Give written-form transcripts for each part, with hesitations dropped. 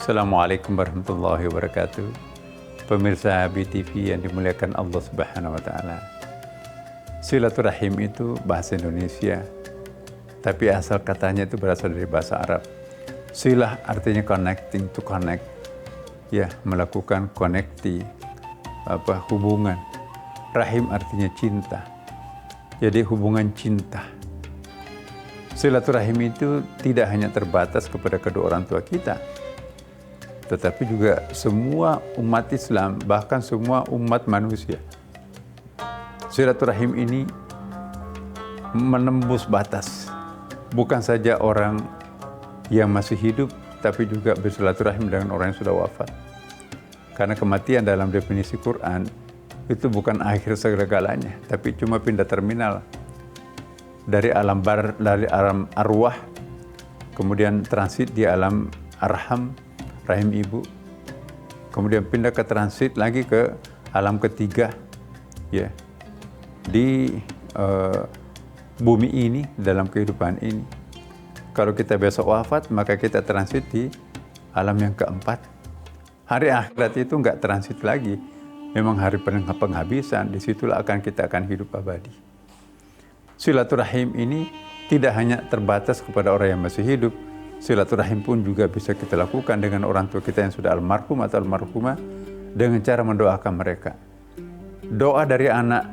Assalamualaikum warahmatullahi wabarakatuh. Pemirsa BTV yang dimuliakan Allah Subhanahu wa taala. Silaturahim itu bahasa Indonesia, tapi asal katanya itu berasal dari bahasa Arab. Silah artinya connecting, to connect. Ya, melakukan konekti, hubungan. Rahim artinya cinta. Jadi hubungan cinta. Silaturahim itu tidak hanya terbatas kepada kedua orang tua kita, tetapi juga semua umat Islam, bahkan semua umat manusia. Silaturahim ini menembus batas. Bukan saja orang yang masih hidup, tapi juga bersilaturahim dengan orang yang sudah wafat. Karena kematian dalam definisi Quran itu bukan akhir segala-galanya, tapi cuma pindah terminal dari alam arwah, kemudian transit di alam arham, rahim ibu, kemudian pindah ke transit lagi ke alam ketiga, ya, di bumi ini, dalam kehidupan ini. Kalau kita besok wafat, maka kita transit di alam yang keempat. Hari akhirat itu enggak transit lagi, memang hari penghabisan. Disitulah kita akan hidup abadi. Silaturahim ini tidak hanya terbatas kepada orang yang masih hidup. Silaturahim pun juga bisa kita lakukan dengan orang tua kita yang sudah almarhum atau almarhumah, dengan cara mendoakan mereka. Doa dari anak,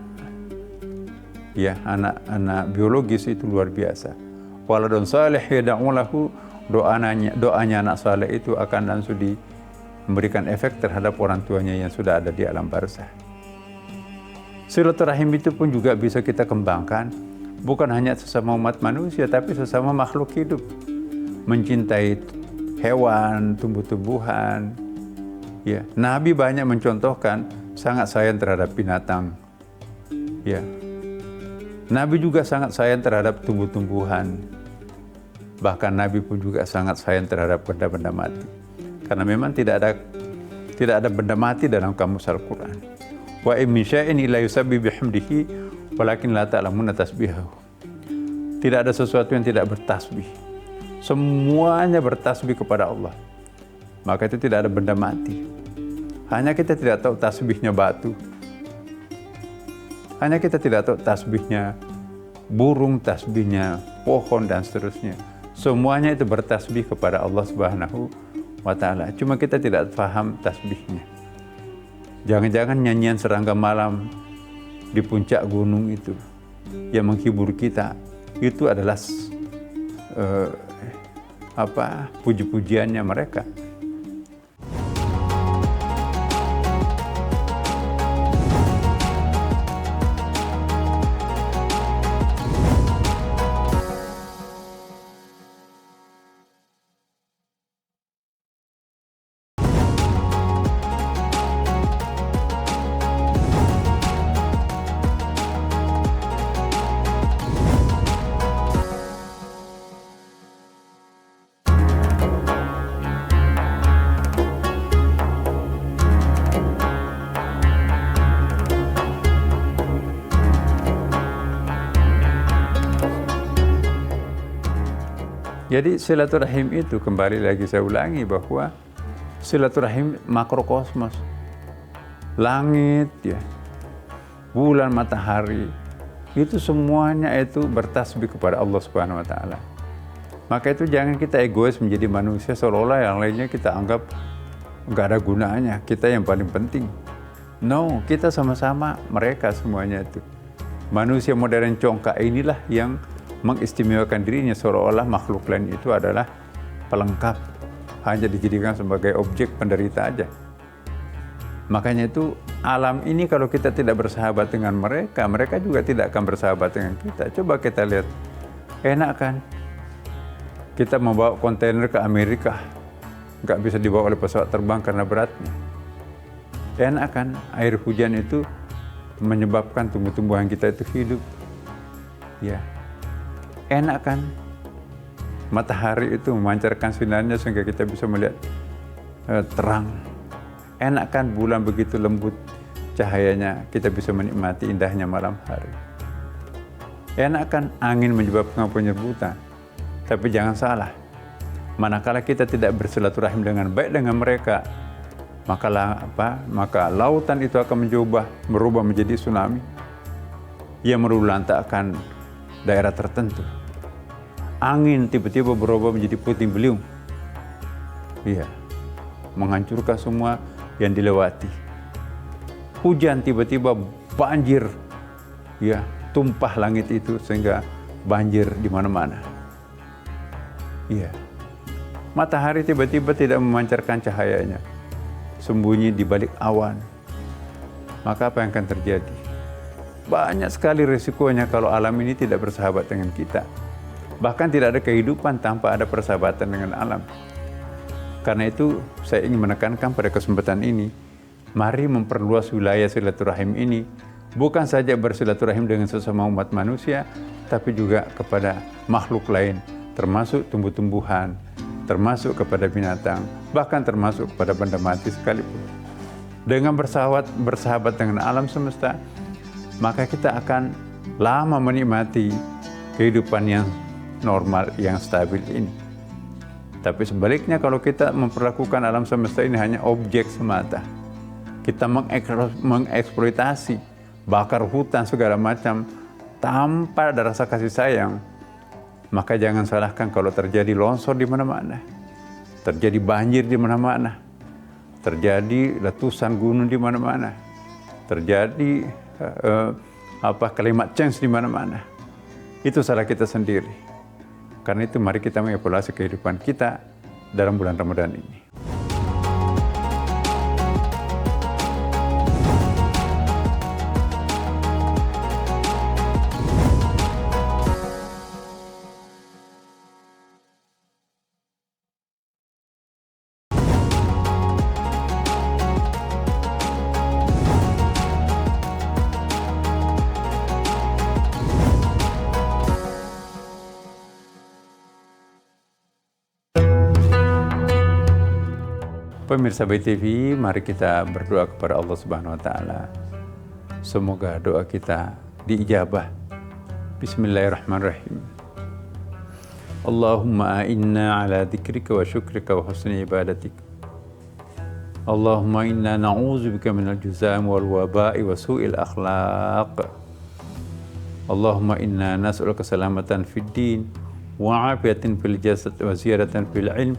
ya, anak biologis itu luar biasa. Waladun salih yad'u lahu, doanya anak saleh itu akan langsung memberikan efek terhadap orang tuanya yang sudah ada di alam barzah. Silaturahim itu pun juga bisa kita kembangkan, bukan hanya sesama umat manusia, tapi sesama makhluk hidup. Mencintai hewan, tumbuh-tumbuhan. Ya, Nabi banyak mencontohkan sangat sayang terhadap binatang. Ya. Nabi juga sangat sayang terhadap tumbuh-tumbuhan. Bahkan Nabi pun juga sangat sayang terhadap benda-benda mati. Karena memang tidak ada benda mati dalam kamus Al-Quran. Wa in min syai'in illa yusabbihu bihamdihi walakin la ta'lamuna tasbihahu. Tidak ada sesuatu yang tidak bertasbih. Semuanya bertasbih kepada Allah. Maka itu tidak ada benda mati. Hanya kita tidak tahu tasbihnya batu. Hanya kita tidak tahu tasbihnya burung, tasbihnya pohon, dan seterusnya. Semuanya itu bertasbih kepada Allah Subhanahu wa ta'ala. Cuma kita tidak paham tasbihnya. Jangan-jangan nyanyian serangga malam di puncak gunung itu yang menghibur kita, itu adalah puji-pujiannya mereka. Jadi silaturahim itu, kembali lagi saya ulangi, bahwa silaturahim makrokosmos, langit, ya, bulan, matahari, itu semuanya itu bertasbih kepada Allah Subhanahu wa ta'ala. Maka itu jangan kita egois menjadi manusia seolah-olah yang lainnya kita anggap nggak ada gunanya, kita yang paling penting. No, kita sama-sama mereka semuanya itu. Manusia modern congkak inilah yang mengistimewakan dirinya seolah-olah makhluk lain itu adalah pelengkap, hanya dijadikan sebagai objek penderita aja. Makanya itu alam ini kalau kita tidak bersahabat dengan mereka, mereka juga tidak akan bersahabat dengan kita. Coba kita lihat, enak kan kita membawa kontainer ke Amerika, nggak bisa dibawa oleh pesawat terbang karena beratnya. Enak kan air hujan itu menyebabkan tumbuh-tumbuhan kita itu hidup, ya. Enak kan matahari itu memancarkan sinarnya sehingga kita bisa melihat terang. Enak kan bulan begitu lembut cahayanya, kita bisa menikmati indahnya malam hari. Enak kan angin menyebabkan penyerbutan. Tapi jangan salah, Manakala kita tidak bersilaturahim dengan baik dengan mereka, maka lautan itu akan berubah menjadi tsunami yang merulantakkan daerah tertentu. Angin tiba-tiba berubah menjadi puting beliung, menghancurkan semua yang dilewati. Hujan tiba-tiba banjir, tumpah langit itu sehingga banjir di mana-mana. Matahari tiba-tiba tidak memancarkan cahayanya, sembunyi di balik awan. Maka apa yang akan terjadi? Banyak sekali risikonya kalau alam ini tidak bersahabat dengan kita. Bahkan tidak ada kehidupan tanpa ada persahabatan dengan alam. Karena itu saya ingin menekankan pada kesempatan ini, mari memperluas wilayah silaturahim ini, bukan saja bersilaturahim dengan sesama umat manusia, tapi juga kepada makhluk lain, termasuk tumbuh-tumbuhan, termasuk kepada binatang, bahkan termasuk kepada benda mati sekalipun. Dengan bersahabat dengan alam semesta, maka kita akan lama menikmati kehidupan yang normal, yang stabil ini. Tapi sebaliknya, kalau kita memperlakukan alam semesta ini hanya objek semata, kita mengeksploitasi, bakar hutan segala macam tanpa ada rasa kasih sayang, maka jangan salahkan kalau terjadi longsor di mana-mana, terjadi banjir di mana-mana, terjadi letusan gunung di mana-mana, terjadi climate change di mana-mana. Itu salah kita sendiri. Karena itu mari kita mengevaluasi kehidupan kita dalam bulan Ramadan ini. Pemirsa BTV, mari kita berdoa kepada Allah Subhanahu wa taala. Semoga doa kita diijabah. Bismillahirrahmanirrahim. Allahumma inna ala dzikrika wa syukrika wa husni ibadatik. Allahumma inna na'udzubika minal juzam wal waba'i wa su'il akhlaq. Allahumma inna nas'aluka salamatan fid din wa afiatan fil jasad wa ziyadatan fil ilm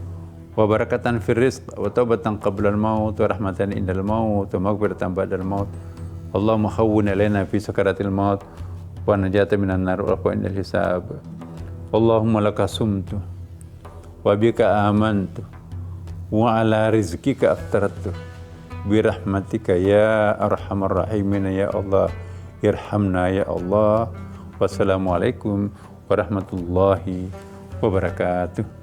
wa barakatan fil rizq wa taubatan qabla al-maut wa rahmatan indal maut wa maghfiratan ba'dal maut. Allahumma khawwin alaina fi sakaratil maut wa najatan minan nar wa indal hisab. Allahumma laka sumtu wa bika amantu wa ala rizqika aftaratu bi rahmatika ya arhamar rahimin ya Allah, irhamna ya Allah. Wassalamualaikum warahmatullahi wabarakatuh.